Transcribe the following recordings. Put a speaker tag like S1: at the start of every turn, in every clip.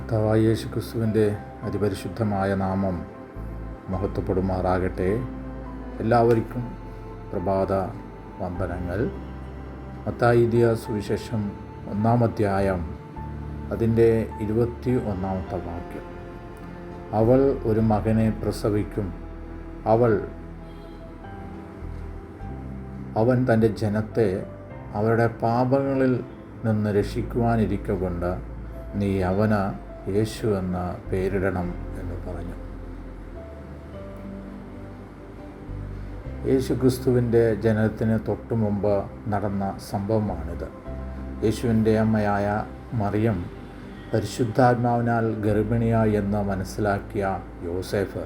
S1: കർത്താവായ യേശു ക്രിസ്തുവിൻ്റെ അതിപരിശുദ്ധമായ നാമം മഹത്വപ്പെടുമാറാകട്ടെ. എല്ലാവർക്കും പ്രഭാത വന്ദനങ്ങൾ. മത്തായി എഴുതിയ സുവിശേഷം 1-ാം അധ്യായം അതിൻ്റെ 21-ാമത്തെ വാക്യം. അവൾ ഒരു മകനെ പ്രസവിക്കും, അവൻ തൻ്റെ ജനത്തെ അവരുടെ പാപങ്ങളിൽ നിന്ന് രക്ഷിക്കുവാനിരിക്കൊണ്ട് നീ അവന് യേശു എന്ന പേരിടണം എന്ന് പറഞ്ഞു. യേശു ക്രിസ്തുവിൻ്റെ ജനനത്തിന് തൊട്ടു മുമ്പ് നടന്ന സംഭവമാണിത്. യേശുവിൻ്റെ അമ്മയായ മറിയം പരിശുദ്ധാത്മാവിനാൽ ഗർഭിണിയായി എന്ന് മനസ്സിലാക്കിയ യോസേഫ്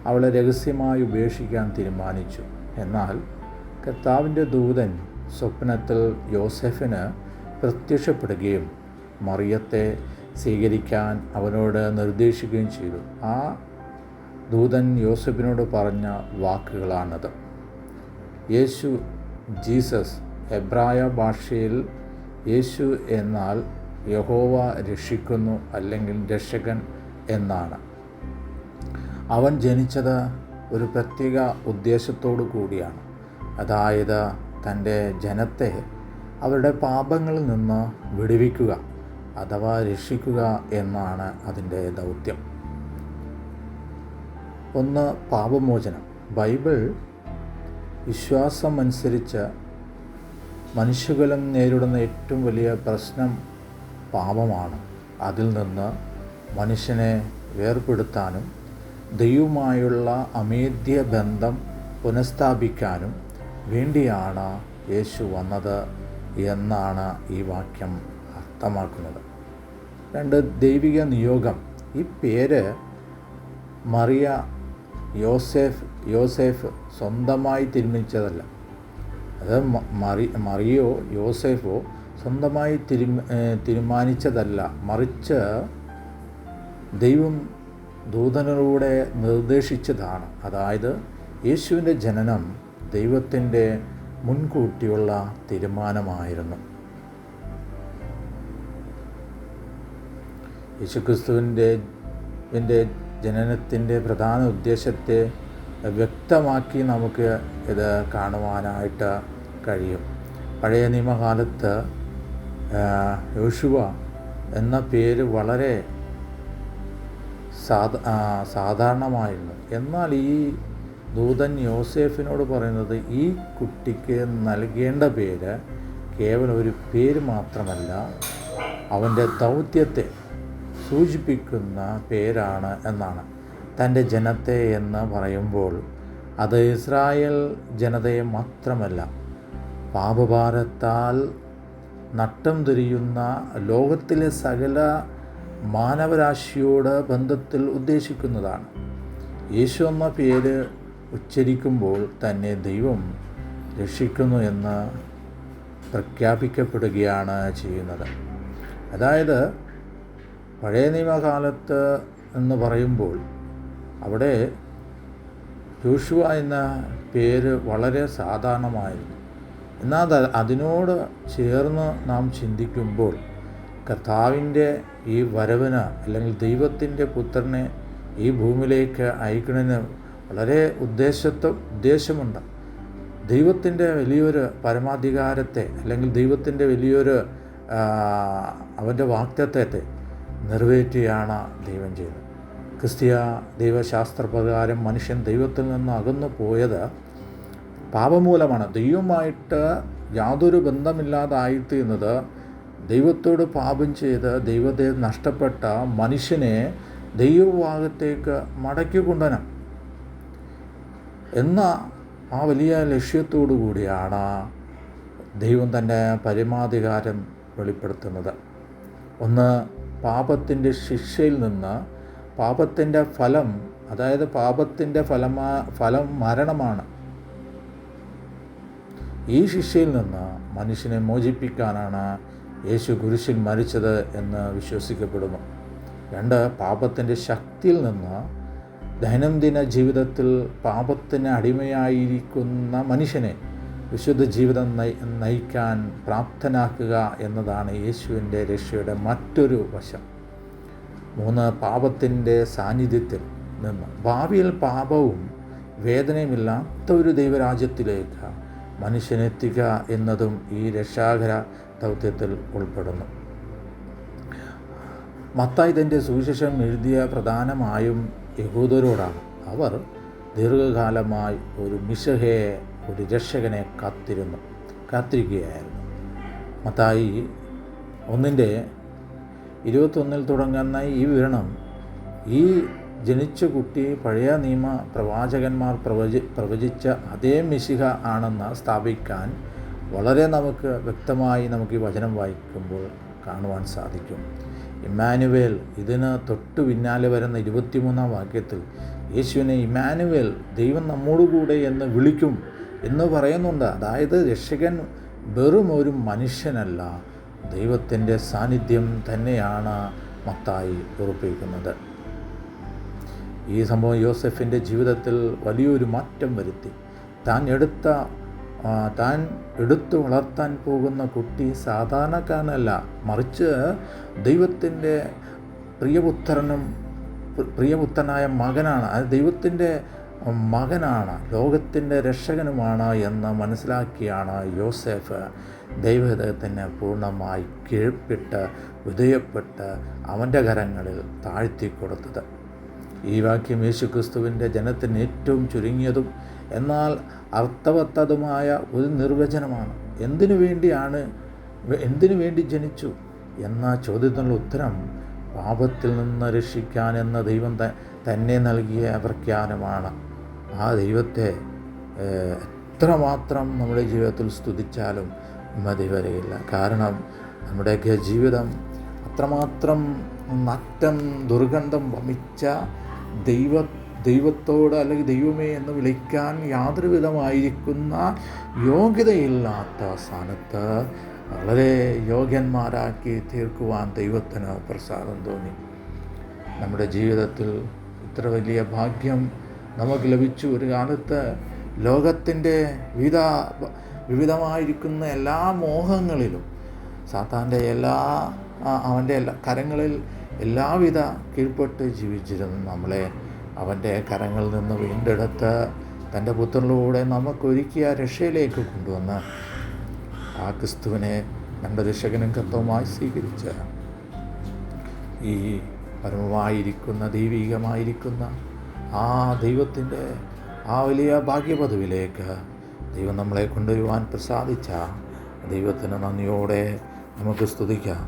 S1: അവളെ രഹസ്യമായി ഉപേക്ഷിക്കാൻ തീരുമാനിച്ചു. എന്നാൽ കർത്താവിൻ്റെ ദൂതൻ സ്വപ്നത്തിൽ യോസേഫിന് പ്രത്യക്ഷപ്പെടുകയും മറിയത്തെ സ്വീകരിക്കാൻ അവനോട് നിർദ്ദേശിക്കുകയും ചെയ്തു. ആ ദൂതൻ യോസേഫിനോട് പറഞ്ഞ വാക്കുകളാണത്. യേശു, ജീസസ്, എബ്രായ ഭാഷയിൽ യേശു എന്നാൽ യഹോവ രക്ഷിക്കുന്നു അല്ലെങ്കിൽ രക്ഷകൻ എന്നാണ്. അവൻ ജനിച്ചത് ഒരു പ്രത്യേക ഉദ്ദേശത്തോടു കൂടിയാണ്. അതായത് തൻ്റെ ജനത്തെ അവരുടെ പാപങ്ങളിൽ നിന്ന് വിടുവിക്കുക അഥവാ രക്ഷിക്കുക എന്നാണ് അതിൻ്റെ ദൗത്യം. ഒന്ന്, പാപമോചനം. ബൈബിൾ വിശ്വാസമനുസരിച്ച് മനുഷ്യകുലം നേരിടുന്ന ഏറ്റവും വലിയ പ്രശ്നം പാപമാണ്. അതിൽ നിന്ന് മനുഷ്യനെ വേർപെടുത്താനും ദൈവവുമായുള്ള അമേദ്യ ബന്ധം പുനഃസ്ഥാപിക്കാനും വേണ്ടിയാണ് യേശു വന്നത് എന്നാണ് ഈ വാക്യം അർത്ഥമാക്കുന്നത്. 2, ദൈവിക നിയോഗം. ഈ പേര് മറിയ യോസേഫ് സ്വന്തമായി തീരുമാനിച്ചതല്ല. അത് മറിയോ യോസേഫോ സ്വന്തമായി തീരുമാനിച്ചതല്ല, മറിച്ച് ദൈവം ദൂതനിലൂടെ നിർദ്ദേശിച്ചതാണ്. അതായത് യേശുവിൻ്റെ ജനനം ദൈവത്തിൻ്റെ മുൻകൂട്ടിയുള്ള തീരുമാനമായിരുന്നു. യേശുക്രിസ്തുവിൻ്റെ ജനനത്തിൻ്റെ പ്രധാന ഉദ്ദേശത്തെ വ്യക്തമാക്കി നമുക്ക് ഇത് കാണുവാനായിട്ട് കഴിയും. പഴയ നിയമകാലത്ത് യോശുവ എന്ന പേര് വളരെ സാധാരണമായിരുന്നു. എന്നാൽ ഈ ദൂതൻ യോസേഫിനോട് പറയുന്നത് ഈ കുട്ടിക്ക് നൽകേണ്ട പേര് കേവലം ഒരു പേര് മാത്രമല്ല, അവൻ്റെ ദൗത്യത്തെ സൂചിപ്പിക്കുന്ന പേരാണ് എന്നാണ്. തൻ്റെ ജനത്തെ എന്ന് പറയുമ്പോൾ അത് ഇസ്രായേൽ ജനതയെ മാത്രമല്ല, പാപഭാരത്താൽ നട്ടം തിരിയുന്ന ലോകത്തിലെ സകല മാനവരാശിയോട് ബന്ധത്തിൽ ഉദ്ദേശിക്കുന്നതാണ്. യേശു എന്ന പേര് ഉച്ചരിക്കുമ്പോൾ തന്നെ ദൈവം രക്ഷിക്കുന്നു എന്ന് പ്രഖ്യാപിക്കപ്പെടുകയാണ് ചെയ്യുന്നത്. അതായത് പഴയ നിയമകാലത്ത് എന്ന് പറയുമ്പോൾ അവിടെ യോശുവ എന്ന പേര് വളരെ സാധാരണമായിരുന്നു. എന്നാൽ അതിനോട് ചേർന്ന് നാം ചിന്തിക്കുമ്പോൾ കർത്താവിൻ്റെ ഈ വരവിന് അല്ലെങ്കിൽ ദൈവത്തിൻ്റെ പുത്രനെ ഈ ഭൂമിയിലേക്ക് അയക്കുന്നതിന് വളരെ ഉദ്ദേശമുണ്ട്. ദൈവത്തിൻ്റെ വലിയൊരു പരമാധികാരത്തെ അല്ലെങ്കിൽ ദൈവത്തിൻ്റെ വലിയൊരു അവൻ്റെ വാഗ്ദത്തത്തെ നിറവേറ്റുകയാണ് ദൈവം ചെയ്തത്. ക്രിസ്തീയ ദൈവശാസ്ത്രപ്രകാരം മനുഷ്യൻ ദൈവത്തിൽ നിന്ന് അകന്നു പോയത് പാപമൂലമാണ്. ദൈവമായിട്ട് യാതൊരു ബന്ധമില്ലാതായിത്തീർന്നത് ദൈവത്തോട് പാപം ചെയ്ത് ദൈവത്തെ നഷ്ടപ്പെട്ട മനുഷ്യനെ ദൈവഭാഗത്തേക്ക് മടക്കി കൊണ്ടുവരണം എന്ന ആ വലിയ ലക്ഷ്യത്തോടു കൂടിയാണ് ദൈവം തൻ്റെ പരമാധികാരം വെളിപ്പെടുത്തുന്നത്. ഒന്ന്, പാപത്തിൻ്റെ ശിക്ഷയിൽ നിന്ന് പാപത്തിൻ്റെ ഫലം, അതായത് പാപത്തിൻ്റെ ഫലം മരണമാണ്. ഈ ശിക്ഷയിൽ നിന്ന് മനുഷ്യനെ മോചിപ്പിക്കാനാണ് യേശു കുരിശിൽ മരിച്ചത് എന്ന് വിശ്വസിക്കപ്പെടുന്നു. 2, പാപത്തിൻ്റെ ശക്തിയിൽ നിന്ന് ദൈനംദിന ജീവിതത്തിൽ പാപത്തിന് അടിമയായിരിക്കുന്ന മനുഷ്യനെ വിശുദ്ധ ജീവിതം നയിക്കാൻ പ്രാപ്തനാക്കുക എന്നതാണ് യേശുവിൻ്റെ രക്ഷയുടെ മറ്റൊരു വശം. 3 പാപത്തിൻ്റെ സാന്നിധ്യത്തിൽ നിന്ന് ഭാവിയിൽ പാപവും വേദനയുമില്ലാത്ത ഒരു ദൈവരാജ്യത്തിലേക്ക് മനുഷ്യനെത്തിക്കുക എന്നതും ഈ രക്ഷാകര ദൗത്യത്തിൽ ഉൾപ്പെടുന്നു. മത്തായി തൻ്റെ സുവിശേഷം എഴുതിയ പ്രധാനമായും യഹൂദരോടാണ്. അവർ ദീർഘകാലമായി ഒരു മിശിഹയെ, ഒരു രക്ഷകനെ കാത്തിരിക്കുകയായിരുന്നു. മത്തായി 1:21 തുടങ്ങുന്ന ഈ വിവരണം ഈ ജനിച്ച കുട്ടി പഴയ നിയമ പ്രവാചകന്മാർ പ്രവചിച്ച അതേ മിശിഹ ആണെന്ന് സ്ഥാപിക്കാൻ വളരെ വ്യക്തമായി നമുക്ക് ഈ വചനം വായിക്കുമ്പോൾ കാണുവാൻ സാധിക്കും. ഇമ്മാനുവേൽ, ഇതിന് തൊട്ടു പിന്നാലെ വരുന്ന 23-ാം വാക്യത്തിൽ യേശുവിനെ ഇമ്മാനുവേൽ, ദൈവം നമ്മോടുകൂടെ എന്ന് വിളിക്കും എന്ന് പറയുന്നുണ്ട്. അതായത് രക്ഷകൻ വെറും ഒരു മനുഷ്യനല്ല, ദൈവത്തിൻ്റെ സാന്നിധ്യം തന്നെയാണ് മത്തായി ഉറപ്പിക്കുന്നത്. ഈ സംഭവം യോസെഫിൻ്റെ ജീവിതത്തിൽ വലിയൊരു മാറ്റം വരുത്തി. താൻ എടുത്തു വളർത്താൻ പോകുന്ന കുട്ടി സാധാരണക്കാരനല്ല, മറിച്ച് ദൈവത്തിൻ്റെ പ്രിയപുത്രനായ മകനാണ്. അത് ദൈവത്തിൻ്റെ മകനാണ്, ലോകത്തിൻ്റെ രക്ഷകനുമാണ് എന്ന് മനസ്സിലാക്കിയാണ് യോസേഫ് ദൈവഹിതത്തിന് പൂർണ്ണമായി കീഴ്പ്പെട്ട് വിധേയപ്പെട്ട് അവൻ്റെ കരങ്ങളിൽ താഴ്ത്തിക്കൊടുത്തത്. ഈ വാക്യം യേശുക്രിസ്തുവിൻ്റെ ജനത്തിന് ഏറ്റവും ചുരുങ്ങിയതും എന്നാൽ അർത്ഥവത്തതുമായ ഒരു നിർവചനമാണ്. എന്തിനു വേണ്ടി ജനിച്ചു എന്ന ചോദ്യത്തിനുള്ള ഉത്തരം പാപത്തിൽ നിന്ന് രക്ഷിക്കാനെന്ന ദൈവം തന്നെ നൽകിയ പ്രഖ്യാപനമാണ്. ആ ദൈവത്തെ എത്രമാത്രം നമ്മുടെ ജീവിതത്തിൽ സ്തുതിച്ചാലും മതി വരികയില്ല. കാരണം നമ്മുടെയൊക്കെ ജീവിതം അത്രമാത്രം നറ്റം ദുർഗന്ധം വമിച്ച ദൈവത്തോട് അല്ലെങ്കിൽ ദൈവമേ എന്ന് വിളിക്കാൻ യാതൊരു വിധമായിരിക്കുന്ന യോഗ്യതയില്ലാത്ത സ്ഥാനത്ത് വളരെ യോഗ്യന്മാരാക്കി തീർക്കുവാൻ ദൈവത്തിന് പ്രസാദം തോന്നി. നമ്മുടെ ജീവിതത്തിൽ ഇത്ര വലിയ ഭാഗ്യം നമുക്ക് ലഭിച്ചു. ഒരു കാലത്ത് ലോകത്തിൻ്റെ വിവിധമായിരിക്കുന്ന എല്ലാ മോഹങ്ങളിലും സാത്താൻ്റെ അവൻ്റെ എല്ലാ കരങ്ങളിൽ എല്ലാവിധ കീഴ്പ്പെട്ട് ജീവിച്ചിരുന്നു നമ്മളെ അവൻ്റെ കരങ്ങളിൽ നിന്ന് വീണ്ടെടുത്ത് തൻ്റെ പുത്രനിലൂടെ നമുക്കൊരുക്കിയ രക്ഷയിലേക്ക് കൊണ്ടുവന്ന് ആ ക്രിസ്തുവിനെ നമ്മുടെ രക്ഷകനും കർത്താവുമായി സ്വീകരിച്ച ഈ പരമമായിരിക്കുന്ന ദൈവികമായിരിക്കുന്ന ആ ദൈവത്തിൻ്റെ ആ വലിയ ഭാഗ്യപദവിയിലേക്ക് ദൈവം നമ്മളെ കൊണ്ടുവരുവാൻ പ്രസാദിച്ച ദൈവത്തിന് നന്ദിയോടെ നമുക്ക് സ്തുതിക്കാം,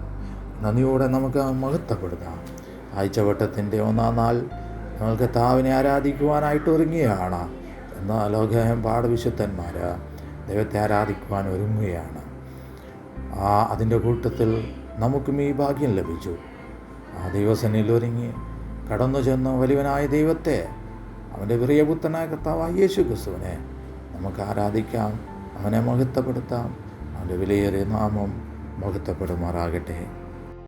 S1: നന്ദിയോടെ നമുക്ക് മഹത്വപ്പെടുത്താം. ആഴ്ചവട്ടത്തിൻ്റെ 1-ാം നാൾ നമ്മൾ കർത്താവിനെ ആരാധിക്കുവാനായിട്ട് ഒരുങ്ങുകയാണ്. എന്നാൽ ലോകമെമ്പാട് വിശുദ്ധന്മാർ ദൈവത്തെ ആരാധിക്കുവാൻ ഒരുങ്ങുകയാണ്. അതിൻ്റെ കൂട്ടത്തിൽ നമുക്കും ഈ ഭാഗ്യം ലഭിച്ചു. ആ ദൈവസന്നിധിയിൽ ഒരുങ്ങി കടന്നു ചെന്ന് വലിയവനായ ദൈവത്തെ, അവൻ്റെ പ്രിയപുത്രനായ കർത്താവായ യേശു ക്രിസ്തുവിനെ നമുക്ക് ആരാധിക്കാം, അവനെ മഹത്വപ്പെടുത്താം. അവൻ്റെ വിലയേറിയ നാമം മഹത്വപ്പെടുമാറാകട്ടെ.